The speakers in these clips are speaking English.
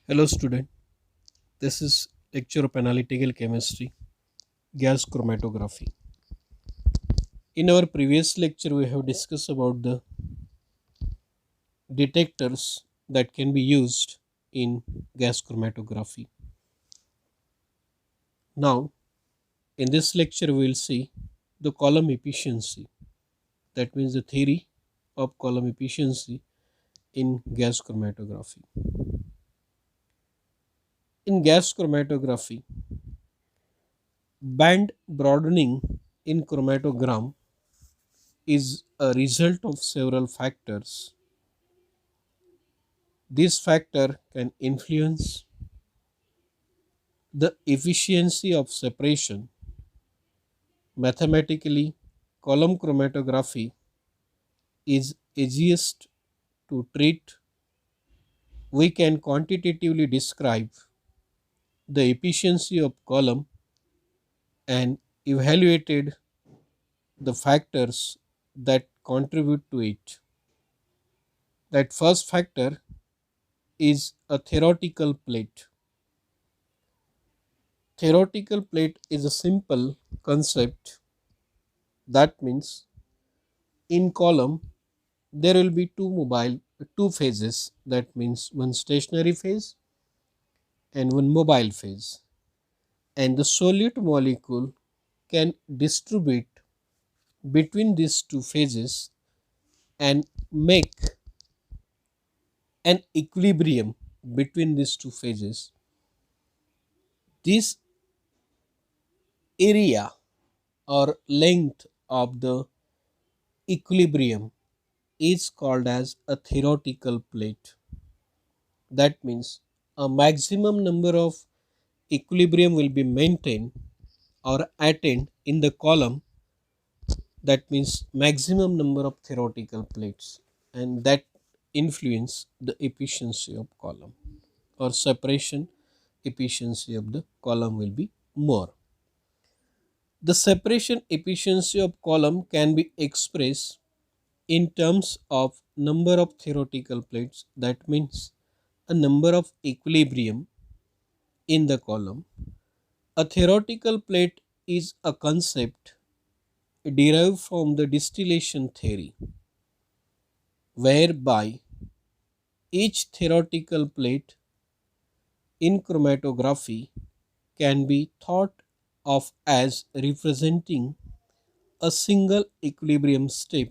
Hello student, this is lecture of analytical chemistry, gas chromatography. In our previous lecture we have discussed about the detectors that can be used in gas chromatography. Now in this lecture we will see the column efficiency, that means the theory of column efficiency in gas chromatography. In gas chromatography, band broadening in chromatogram is a result of several factors. This factor can influence the efficiency of separation. Mathematically, column chromatography is easiest to treat. We can quantitatively describe the efficiency of column and evaluated the factors that contribute to it. That first factor is a theoretical plate. Theoretical plate is a simple concept. That means in column there will be two phases, that means one stationary phase and one mobile phase, and the solute molecule can distribute between these two phases and make an equilibrium between these two phases. This area or length of the equilibrium is called as a theoretical plate. That means a maximum number of equilibrium will be maintained or attained in the column. That means maximum number of theoretical plates, and that influence the efficiency of column, or separation efficiency of the column will be more. The separation efficiency of column can be expressed in terms of number of theoretical plates. That means a number of equilibrium in the column. A theoretical plate is a concept derived from the distillation theory, whereby each theoretical plate in chromatography can be thought of as representing a single equilibrium step,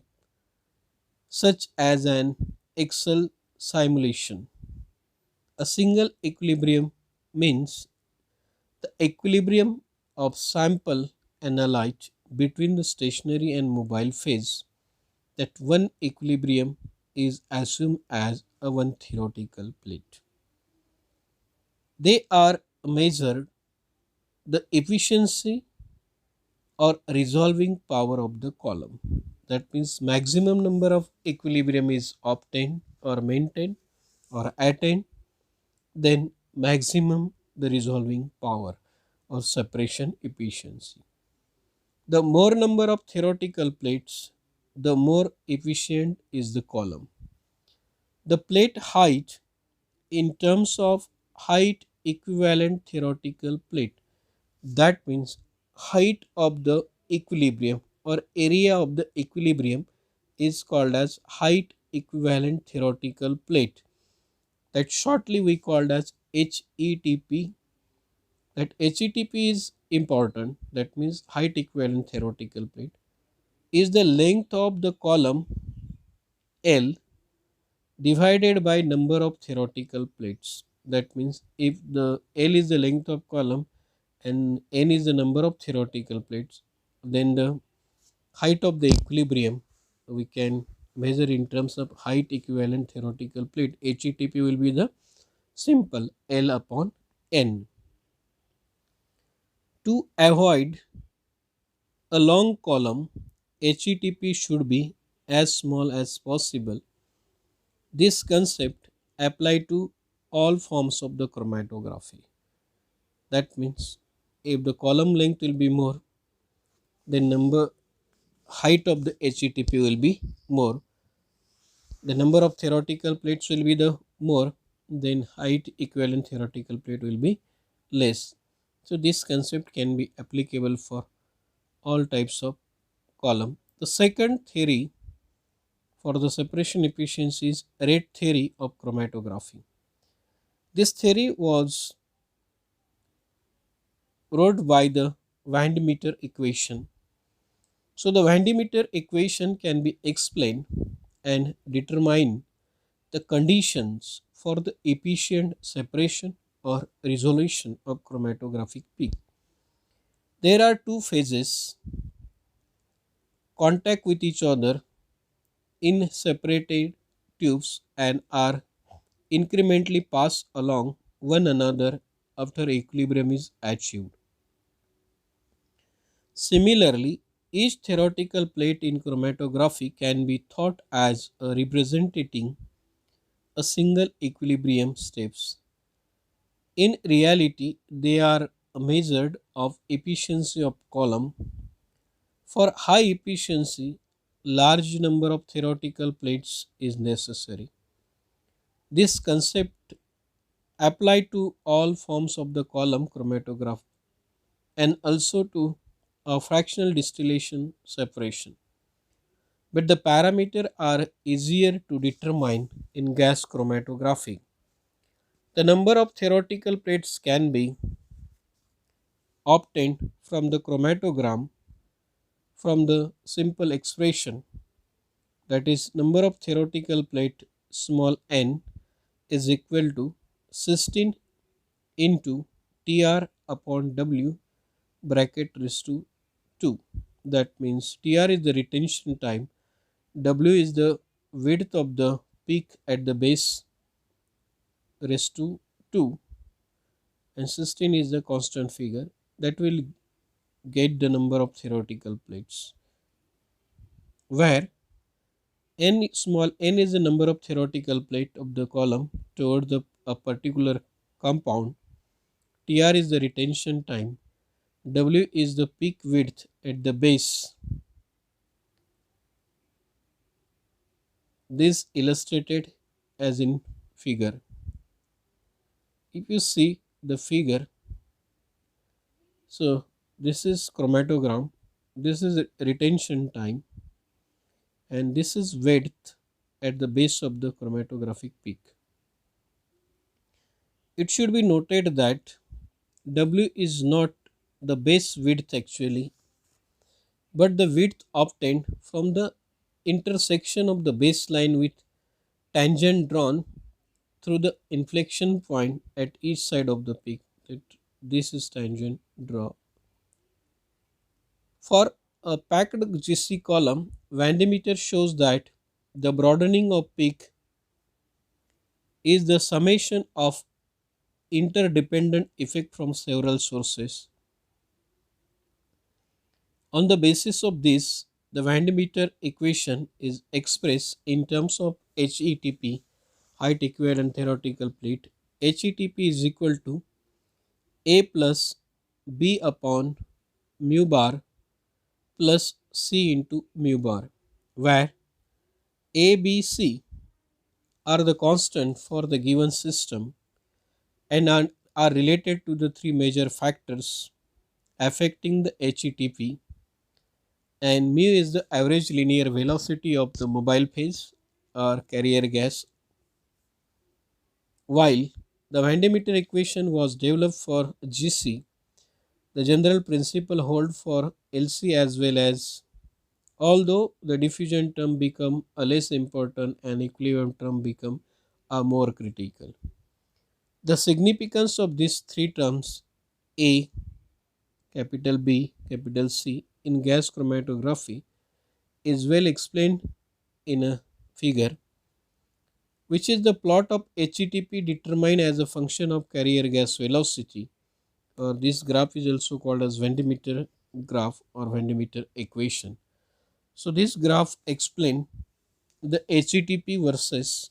such as an Excel simulation. A single equilibrium means the equilibrium of sample analyte between the stationary and mobile phase. That one equilibrium is assumed as a one theoretical plate. They are measured the efficiency or resolving power of the column. That means maximum number of equilibrium is obtained or maintained or attained, then maximum the resolving power or separation efficiency. The more number of theoretical plates, the more efficient is the column. The plate height in terms of height equivalent theoretical plate, that means height of the equilibrium or area of the equilibrium is called as height equivalent theoretical plate, that shortly we called as HETP. That HETP is important, that means height equivalent theoretical plate is the length of the column L divided by number of theoretical plates. That means if the L is the length of column and N is the number of theoretical plates, then the height of the equilibrium we can measure in terms of height equivalent theoretical plate. HETP will be the simple L upon N. To avoid a long column, HETP should be as small as possible. This concept apply to all forms of the chromatography. That means if the column length will be more, then height of the HETP will be more. The number of theoretical plates will be the more, then height equivalent theoretical plate will be less. So this concept can be applicable for all types of column. The second theory for the separation efficiency is rate theory of chromatography. This theory was wrote by the Van de Meter equation. So the Van de Meter equation can be explained and determine the conditions for the efficient separation or resolution of chromatographic peak. There are two phases contact with each other in separated tubes and are incrementally pass along one another after equilibrium is achieved. Similarly, each theoretical plate in chromatography can be thought as representing a single equilibrium steps. In reality, they are measured of efficiency of column. For high efficiency, large number of theoretical plates is necessary. This concept apply to all forms of the column chromatograph and also to a fractional distillation separation. But the parameters are easier to determine in gas chromatography. The number of theoretical plates can be obtained from the chromatogram from the simple expression, that is number of theoretical plate small n is equal to 16 into Tr upon W bracket raised to 2. That means Tr is the retention time, W is the width of the peak at the base raised to 2, and 16 is the constant figure that will get the number of theoretical plates, where n small n is the number of theoretical plate of the column toward a particular compound. Tr is the retention time. W is the peak width at the base. This illustrated as in figure. If you see the figure, so this is chromatogram, this is retention time, and this is width at the base of the chromatographic peak. It should be noted that W is not the base width actually, but the width obtained from the intersection of the baseline with tangent drawn through the inflection point at each side of the peak. This is tangent draw. For a packed GC column, Van de Meter shows that the broadening of peak is the summation of interdependent effect from several sources. On the basis of this, the Van de Meter equation is expressed in terms of HETP, height equivalent theoretical plate. HETP is equal to A plus B upon mu bar plus C into mu bar, where A, B, C are the constant for the given system and are related to the three major factors affecting the HETP, and mu is the average linear velocity of the mobile phase or carrier gas. While the Van de Meter equation was developed for GC, the general principle hold for LC as well, as although the diffusion term become a less important and equilibrium term become a more critical. The significance of these three terms A, capital B, capital C in gas chromatography is well explained in a figure, which is the plot of HETP determined as a function of carrier gas velocity. This graph is also called as Van de Meter graph or Van de Meter equation. So this graph explains the HETP versus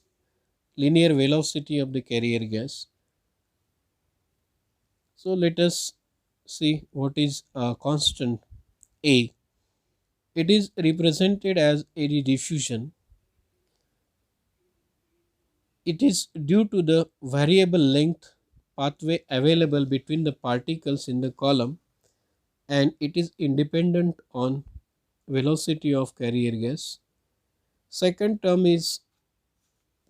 linear velocity of the carrier gas. So let us see what is a constant A. It is represented as eddy diffusion. It is due to the variable length pathway available between the particles in the column, and it is independent on velocity of carrier gas. Second term is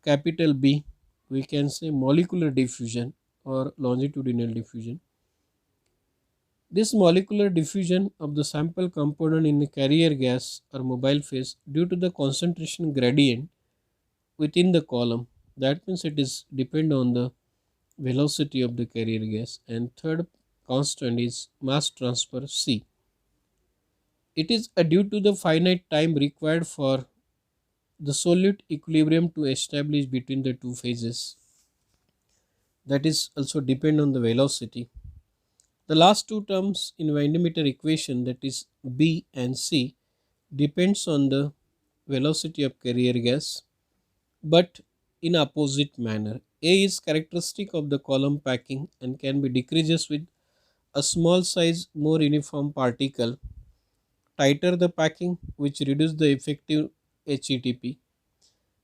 capital B, we can say molecular diffusion or longitudinal diffusion. This molecular diffusion of the sample component in the carrier gas or mobile phase due to the concentration gradient within the column. That means it is depend on the velocity of the carrier gas. And third constant is mass transfer C. It is due to the finite time required for the solute equilibrium to establish between the two phases. That is also depend on the velocity. The last two terms in Van der Meter equation, that is B and C, depends on the velocity of carrier gas, but in opposite manner. A is characteristic of the column packing and can be decreases with a small size more uniform particle. Tighter the packing, which reduce the effective HETP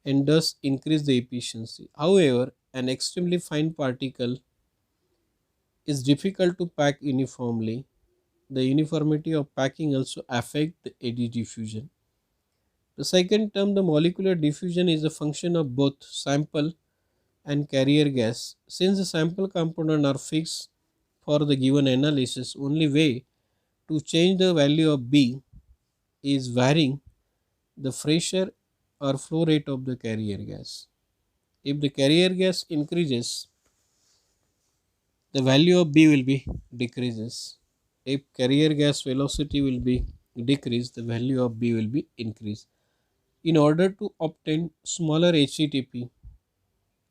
and thus increase the efficiency. However, an extremely fine particle is difficult to pack uniformly. The uniformity of packing also affect the eddy diffusion. The second term, the molecular diffusion, is a function of both sample and carrier gas. Since the sample component are fixed for the given analysis, only way to change the value of B is varying the pressure or flow rate of the carrier gas. If the carrier gas increases, the value of B will be decreases. If carrier gas velocity will be decreased, the value of B will be increased. In order to obtain smaller HETP,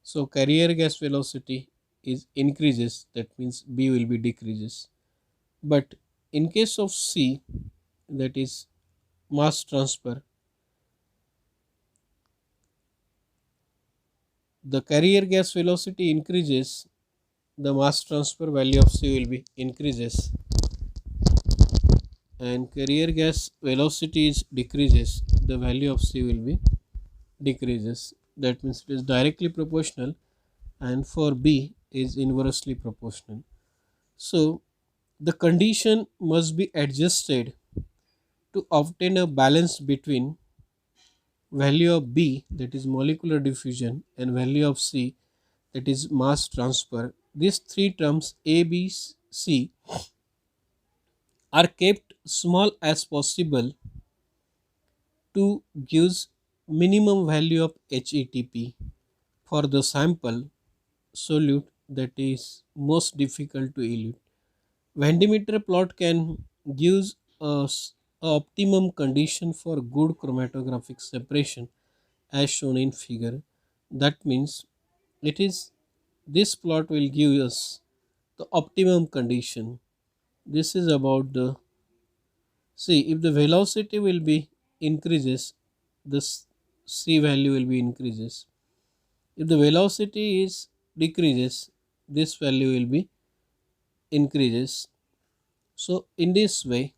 so carrier gas velocity is increases, that means B will be decreases. But in case of C, that is mass transfer, the carrier gas velocity increases, the mass transfer value of C will be increases, and carrier gas velocity is decreases, the value of C will be decreases. That means it is directly proportional, and for B is inversely proportional. So the condition must be adjusted to obtain a balance between value of B, that is molecular diffusion, and value of C, that is mass transfer. These three terms A, B, C are kept small as possible to give minimum value of HETP for the sample solute that is most difficult to elute. Van der Meter plot can give us a optimum condition for good chromatographic separation as shown in figure. That means it is this plot will give us the optimum condition. This is about the, see, if the velocity will be increases, this C value will be increases. If the velocity is decreases, this value will be increases. So in this way,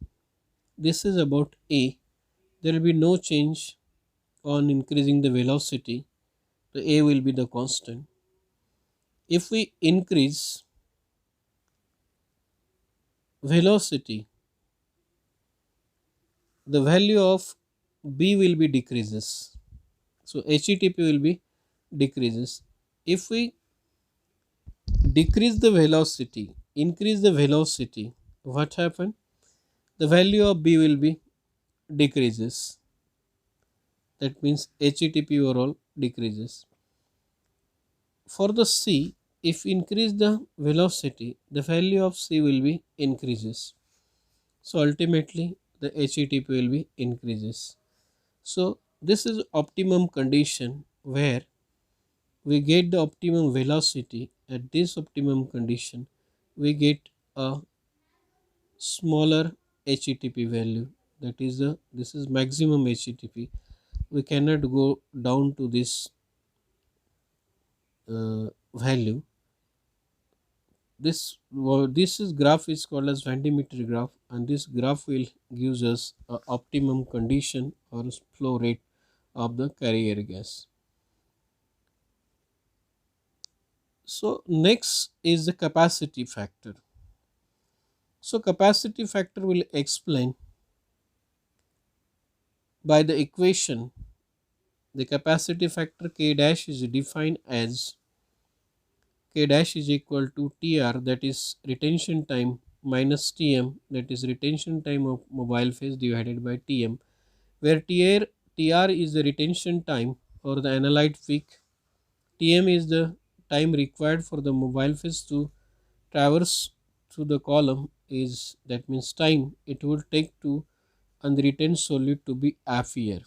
this is about A. There will be no change on increasing the velocity. The A will be the constant. If we increase velocity, the value of B will be decreases. So HETP will be decreases. If we decrease the velocity, increase the velocity, what happen? The value of B will be decreases. That means HETP overall decreases. For the C, if increase the velocity, the value of C will be increases. So ultimately the HETP will be increases. So this is optimum condition where we get the optimum velocity. At this optimum condition, we get a smaller HETP value. That is the, this is maximum HETP. We cannot go down to this value. This is graph is called as Van der Meter graph, and this graph will gives us a optimum condition or flow rate of the carrier gas. So next is the capacity factor. So capacity factor will explain by the equation. The capacity factor K dash is defined as K dash is equal to TR, that is retention time, minus TM, that is retention time of mobile phase, divided by TM, where TR is the retention time or the analyte peak, TM is the time required for the mobile phase to traverse through the column, is that means time it will take to unretained solute to be half-year.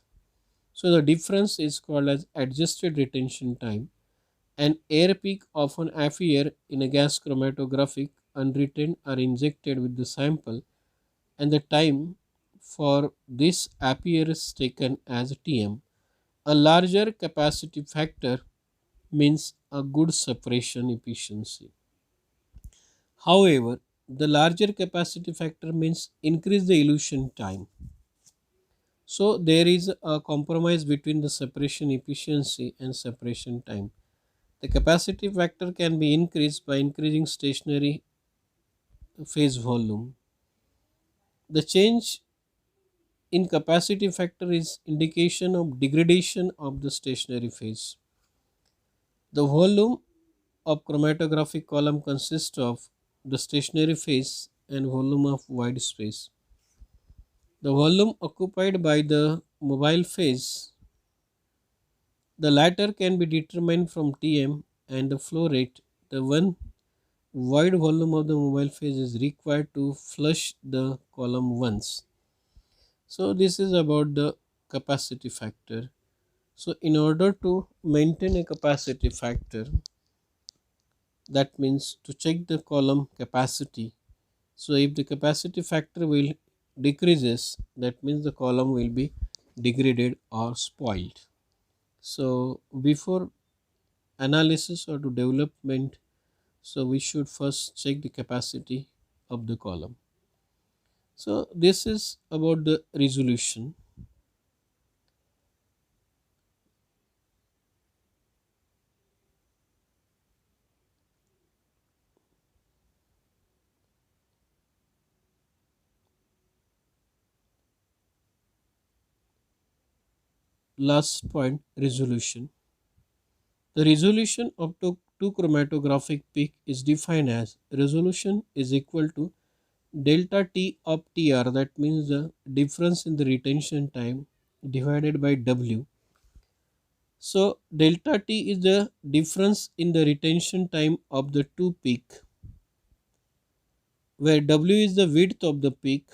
So the difference is called as adjusted retention time. An air peak of an half-year in a gas chromatographic unretained are injected with the sample, and the time for this half-year is taken as Tm. A larger capacity factor means a good separation efficiency. However, the larger capacity factor means increase the elution time. So there is a compromise between the separation efficiency and separation time. The capacity factor can be increased by increasing stationary phase volume. The change in capacity factor is indication of degradation of the stationary phase. The volume of chromatographic column consists of the stationary phase and volume of void space. The volume occupied by the mobile phase, the latter can be determined from Tm, and the flow rate, the one void volume of the mobile phase is required to flush the column once. So this is about the capacity factor. So in order to maintain a capacity factor, that means to check the column capacity. So if the capacity factor will decreases, that means the column will be degraded or spoiled. So before analysis or to development, so we should first check the capacity of the column. So this is about the resolution. Last point, resolution. The resolution of two chromatographic peak is defined as resolution is equal to delta T of TR, that means the difference in the retention time, divided by W. So delta T is the difference in the retention time of the two peak, where W is the width of the peak,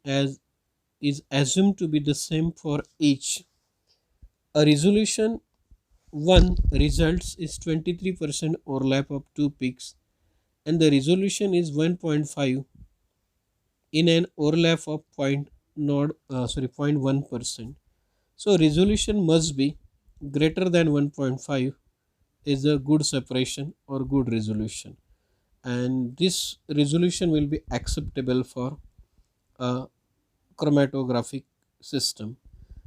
as is assumed to be the same for each. A resolution 1 results is 23% overlap of two peaks, and the resolution is 1.5 in an overlap of 0.1%. So resolution must be greater than 1.5 is a good separation or good resolution, and this resolution will be acceptable for a chromatographic system.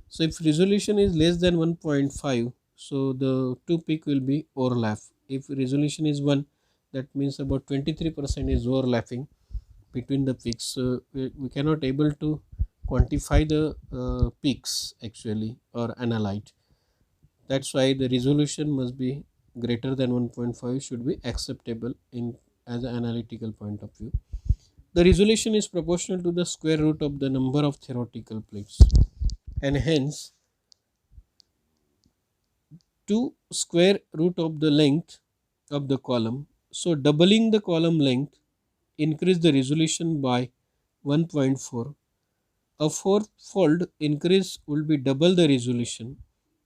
So if resolution is less than 1.5, so the two peak will be overlap. If resolution is 1, that means about 23% is overlapping between the peaks. So we cannot able to quantify the peaks actually or analyte. That's why the resolution must be greater than 1.5 should be acceptable in as an analytical point of view. The resolution is proportional to the square root of the number of theoretical plates, and hence to square root of the length of the column. So doubling the column length increase the resolution by 1.4. A fourfold increase will be double the resolution.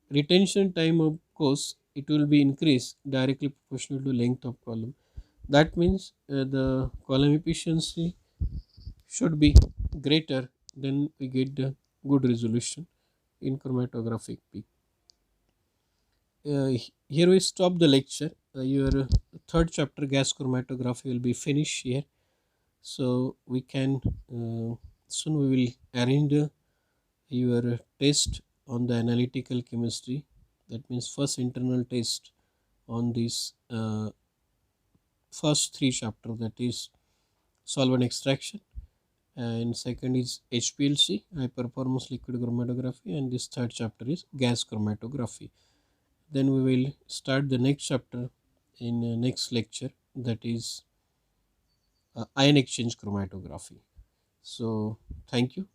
Retention time, of course, it will be increased directly proportional to length of column. That means the column efficiency should be greater, then we get the good resolution in chromatographic peak. Here we stop the lecture. Your third chapter gas chromatography will be finished here. So we can soon we will arrange your test on the analytical chemistry. That means first internal test on this first three chapter, that is solvent extraction, and second is HPLC, high performance liquid chromatography, and this third chapter is gas chromatography. Then we will start the next chapter in next lecture, that is ion exchange chromatography. So thank you.